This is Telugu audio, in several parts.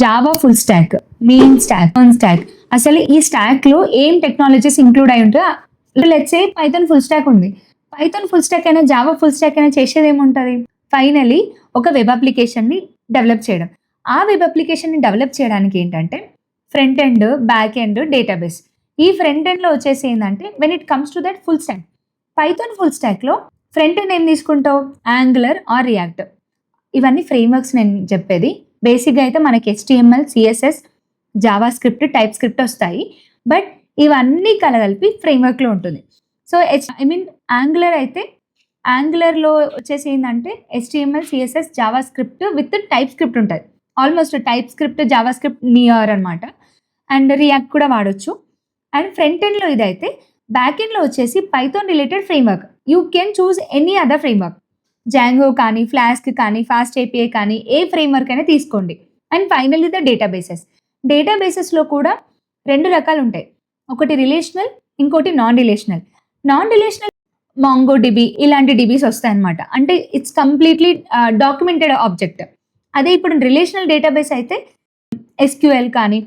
Java full stock, main stock, main stock. అసలు ఈ స్టాక్ లో ఏం టెక్నాలజీస్ ఇంక్లూడ్ అయి ఉంటాయో, let's say Python full stock ఉంది. పైథాన్ ఫుల్ స్టాక్ అయినా జావా ఫుల్ స్టాక్ అయినా చేసేది ఏముంటది? ఫైనలీ ఒక వెబ్ అప్లికేషన్ ని డెవలప్ చేయడం. ఆ వెబ్ అప్లికేషన్ ని డెవలప్ చేయడానికి ఏంటంటే front end, back end, database. ఈ ఫ్రంట్ ఎండ్ లో వచ్చేసి ఏంటంటే when it comes to that full stack, Python full stack లో ఫ్రంట్ ఎండ్ ఏం తీసుకుంటావు? Angular or React. ఇవన్నీ ఫ్రేమ్వర్క్స్ నేను చెప్పేది. బేసిక్గా అయితే మనకి HTML, CSS, JavaScript, TypeScript వస్తాయి. బట్ ఇవన్నీ కలగలిపి ఫ్రేమ్వర్క్లో ఉంటుంది. సో యాంగులర్ అయితే యాంగులర్లో వచ్చేసి ఏంటంటే HTML, CSS, JavaScript with TypeScript ఉంటుంది. Almost TypeScript, JavaScript near అనమాట. అండ్ రియాక్ట్ కూడా వాడచ్చు. అండ్ ఫ్రంట్ ఎండ్లో ఇదైతే, బ్యాక్ ఎండ్లో వచ్చేసి Python related framework. You can choose any other framework. Django కానీ, ఫ్లాస్క్ కానీ, ఫాస్ట్ API కానీ, ఏ ఫ్రేమ్వర్క్ అయినా తీసుకోండి. And finally the databases. డేటాబేసెస్లో కూడా 2 రకాలు ఉంటాయి. ఒకటి రిలేషనల్, ఇంకోటి non relational. Non relational Mongo DB ఇలాంటి డిబీస్ వస్తాయి అనమాట. అంటే ఇట్స్ కంప్లీట్లీ డాక్యుమెంటెడ్ ఆబ్జెక్ట్. అదే ఇప్పుడు రిలేషనల్ డేటాబేస్ అయితే SQL కానీ,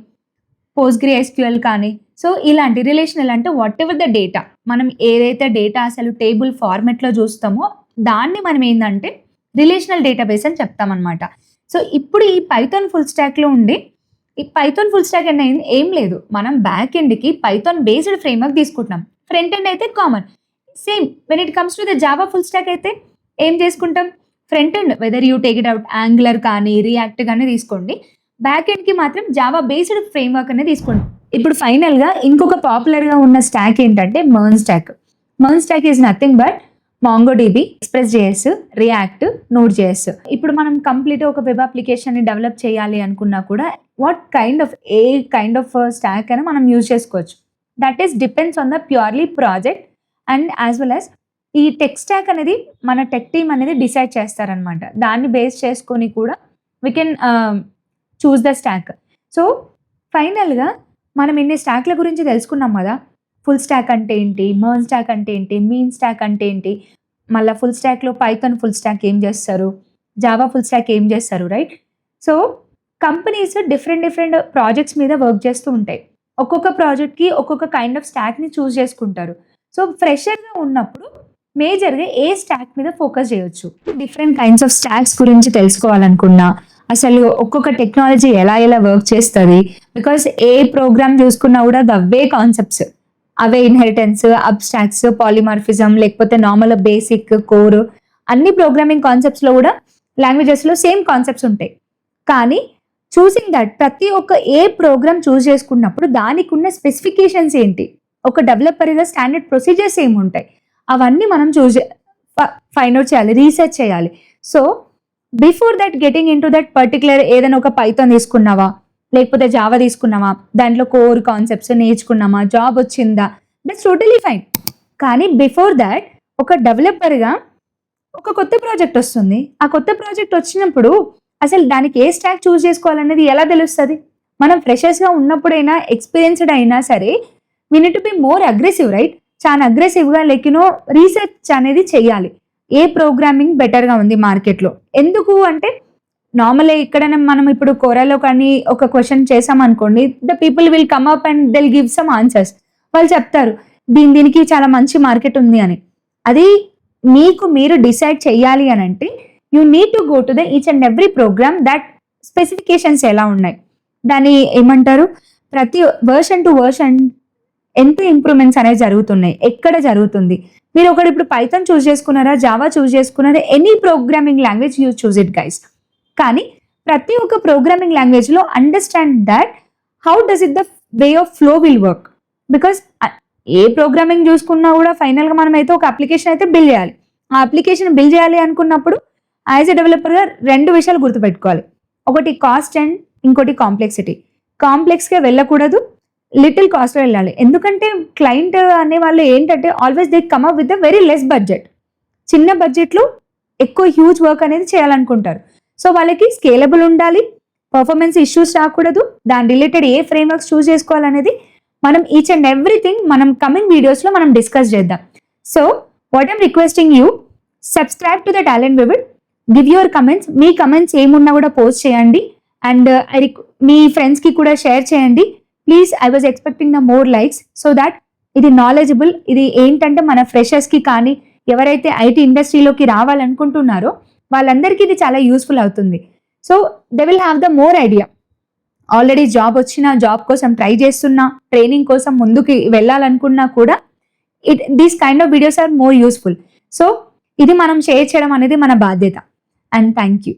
PostgreSQL కానీ, సో ఇలాంటి రిలేషనల్ అంటే వాట్ ఎవర్ ద డేటా, మనం ఏదైతే డేటా అసలు టేబుల్ ఫార్మెట్లో చూస్తామో దాన్ని మనం ఏంటంటే రిలేషనల్ డేటాబేస్ అని చెప్తామన్నమాట. సో ఇప్పుడు ఈ పైథాన్ ఫుల్ స్టాక్లో ఉండి, ఈ పైథాన్ ఫుల్ స్టాక్ అంటే ఏం లేదు, మనం బ్యాక్ ఎండ్కి పైథాన్ బేస్డ్ ఫ్రేమ్వర్క్ తీసుకుంటున్నాం. ఫ్రంట్ ఎండ్ అయితే common. Same when it comes to the Java full stock అయితే ఏం చేసుకుంటాం? Front end whether you take it out angular కానీ, రియాక్ట్ కానీ తీసుకోండి. బ్యాక్ ఎండ్కి మాత్రం జావా బేస్డ్ ఫ్రేమ్వర్క్ అనేది తీసుకోండి. ఇప్పుడు ఫైనల్గా ఇంకొక పాపులర్గా ఉన్న స్టాక్ ఏంటంటే MERN stack. MERN stack is nothing but MongoDB, Express.js, React, Node.js. ఇప్పుడు మనం కంప్లీట్ ఒక వెబ్ అప్లికేషన్ ని డెవలప్ చేయాలి అనుకున్నా కూడా ఏ కైండ్ ఆఫ్ స్టాక్ అయినా మనం యూజ్ చేసుకోవచ్చు. That is depends on the purely project and as well as ఈ టెక్ స్టాక్ అనేది మన టెక్ టీమ్ అనేది డిసైడ్ చేస్తారనమాట. దాన్ని బేస్ చేసుకొని కూడా we can choose the stock. So ఫైనల్గా మనం ఇన్ని స్టాక్ల గురించి తెలుసుకున్నాం కదా. ఫుల్ స్టాక్ అంటే ఏంటి, మెర్న్ స్టాక్ అంటే ఏంటి, మీన్ స్టాక్ అంటే ఏంటి, మళ్ళీ ఫుల్ స్టాక్లో పైథాన్ ఫుల్ స్టాక్ ఏం చేస్తారు, జావా ఫుల్ స్టాక్ ఏం చేస్తారు, right? So companies different projects మీద వర్క్ చేస్తూ ఉంటాయి. ఒక్కొక్క ప్రాజెక్ట్కి ఒక్కొక్క కైండ్ ఆఫ్ స్టాక్ని చూస్ చేసుకుంటారు. సో ఫ్రెషర్గా ఉన్నప్పుడు మేజర్గా ఏ స్టాక్ మీద ఫోకస్ చేయొచ్చు. డిఫరెంట్ కైండ్స్ ఆఫ్ స్టాక్స్ గురించి తెలుసుకోవాలనుకున్నా, అసలు ఒక్కొక్క టెక్నాలజీ ఎలా వర్క్ చేస్తుంది, బికాస్ ఏ ప్రోగ్రామ్ చూసుకున్నా కూడా అవే కాన్సెప్ట్స్, అవే ఇన్హెరిటెన్స్, అబ్స్ట్రాక్ట్స్, పాలిమార్ఫిజం, లేకపోతే నార్మల్, బేసిక్, కోర్, అన్ని ప్రోగ్రామింగ్ కాన్సెప్ట్స్లో కూడా లాంగ్వేజెస్లో సేమ్ కాన్సెప్ట్స్ ఉంటాయి. కానీ చూసింగ్ దట్ ప్రతి ఒక్క ఏ ప్రోగ్రామ్ చూస్ చేసుకున్నప్పుడు దానికి ఉన్న స్పెసిఫికేషన్స్ ఏంటి, ఒక డెవలపర్గా స్టాండర్డ్ ప్రొసీజర్స్ ఏమి ఉంటాయి, అవన్నీ మనం ఫైండ్ అవుట్ చేయాలి, రీసెర్చ్ చేయాలి. So before that getting in to that particular ఏదైనా ఒక పైథాన్ తీసుకున్నావా, లేకపోతే జావా తీసుకున్నామా, దాంట్లో కోర్ కాన్సెప్ట్స్ నేర్చుకున్నామా, జాబ్ వచ్చిందా, దట్స్ టోటలీ ఫైన్. కానీ బిఫోర్ దాట్ ఒక డెవలపర్గా ఒక కొత్త ప్రాజెక్ట్ వస్తుంది. ఆ కొత్త ప్రాజెక్ట్ వచ్చినప్పుడు అసలు దానికి ఏ స్టాక్ చూస్ చేసుకోవాలనేది ఎలా తెలుస్తుంది? మనం ఫ్రెషర్స్గా ఉన్నప్పుడైనా, ఎక్స్పీరియన్స్డ్ అయినా సరే, we need to be more aggressive, right? చాలా అగ్రెసివ్గా రీసెర్చ్ అనేది చేయాలి. ఏ ప్రోగ్రామింగ్ బెటర్గా ఉంది మార్కెట్లో. ఎందుకు అంటే నార్మల్గా ఎక్కడైనా మనం ఇప్పుడు కోరాలో కానీ ఒక క్వశ్చన్ చేసామనుకోండి, the people will come up and they'll give some answers. వాళ్ళు చెప్తారు దీనికి చాలా మంచి మార్కెట్ ఉంది అని. అది మీరు డిసైడ్ చేయాలి అని అంటే you need to go to the each and every program that specifications ఎలా ఉన్నాయి, దాన్ని ఏమంటారు, ప్రతి వర్షన్ టు వర్షన్ ఎంత ఇంప్రూవ్మెంట్స్ అనేవి జరుగుతున్నాయి, ఎక్కడ జరుగుతుంది. మీరు ఒకటి ఇప్పుడు పైథాన్ చూస్ చేసుకున్నారా, జావా చూస్ చేసుకున్నారా, any programming language you choose it guys. కానీ ప్రతి ఒక్క ప్రోగ్రామింగ్ లాంగ్వేజ్లో understand that how does it the way of flow will work. Because A programming చూసుకున్నా కూడా ఫైనల్గా మనం అయితే ఒక అప్లికేషన్ అయితే బిల్డ్ చేయాలి. ఆ అప్లికేషన్ బిల్డ్ చేయాలి అనుకున్నప్పుడు యాజ్ ఎ డెవలపర్గా 2 విషయాలు గుర్తుపెట్టుకోవాలి. ఒకటి కాస్ట్ అండ్ ఇంకోటి కాంప్లెక్సిటీ. కాంప్లెక్స్గా వెళ్ళకూడదు, లిటిల్ కాస్ట్లో వెళ్ళాలి. ఎందుకంటే క్లయింట్ అనే వాళ్ళు ఏంటంటే always they come up with the very less budget. చిన్న బడ్జెట్లో ఎక్కువ హ్యూజ్ వర్క్ అనేది చేయాలనుకుంటారు. సో వాళ్ళకి స్కేలబుల్ ఉండాలి, పర్ఫార్మెన్స్ ఇష్యూస్ రాకూడదు, దాని రిలేటెడ్ ఏ ఫ్రేమ్వర్క్స్ చూస్ చేసుకోవాలనేది మనం ఈచ్ అండ్ ఎవ్రీథింగ్ మనం కమింగ్ వీడియోస్లో మనం డిస్కస్ చేద్దాం. So what I'm requesting you, subscribe to the talent vivid, give your comments. Me comments ఏమున్నా కూడా పోస్ట్ చేయండి. అండ్ మీ ఫ్రెండ్స్కి కూడా షేర్ చేయండి please. I was expecting the more likes so that ఇది నాలెడ్జబుల్. ఇది ఏంటంటే మన ఫ్రెషర్స్కి కానీ ఎవరైతే ఐటీ ఇండస్ట్రీలోకి రావాలనుకుంటున్నారో వాళ్ళందరికీ ఇది చాలా యూస్ఫుల్ అవుతుంది. So they will have the more idea. Already job వచ్చినా, జాబ్ కోసం ట్రై చేస్తున్నా, ట్రైనింగ్ కోసం ముందుకు వెళ్ళాలనుకున్నా కూడా these kind of videos are more useful. So ఇది మనం షేర్ చేయడం అనేది మన బాధ్యత. And thank you.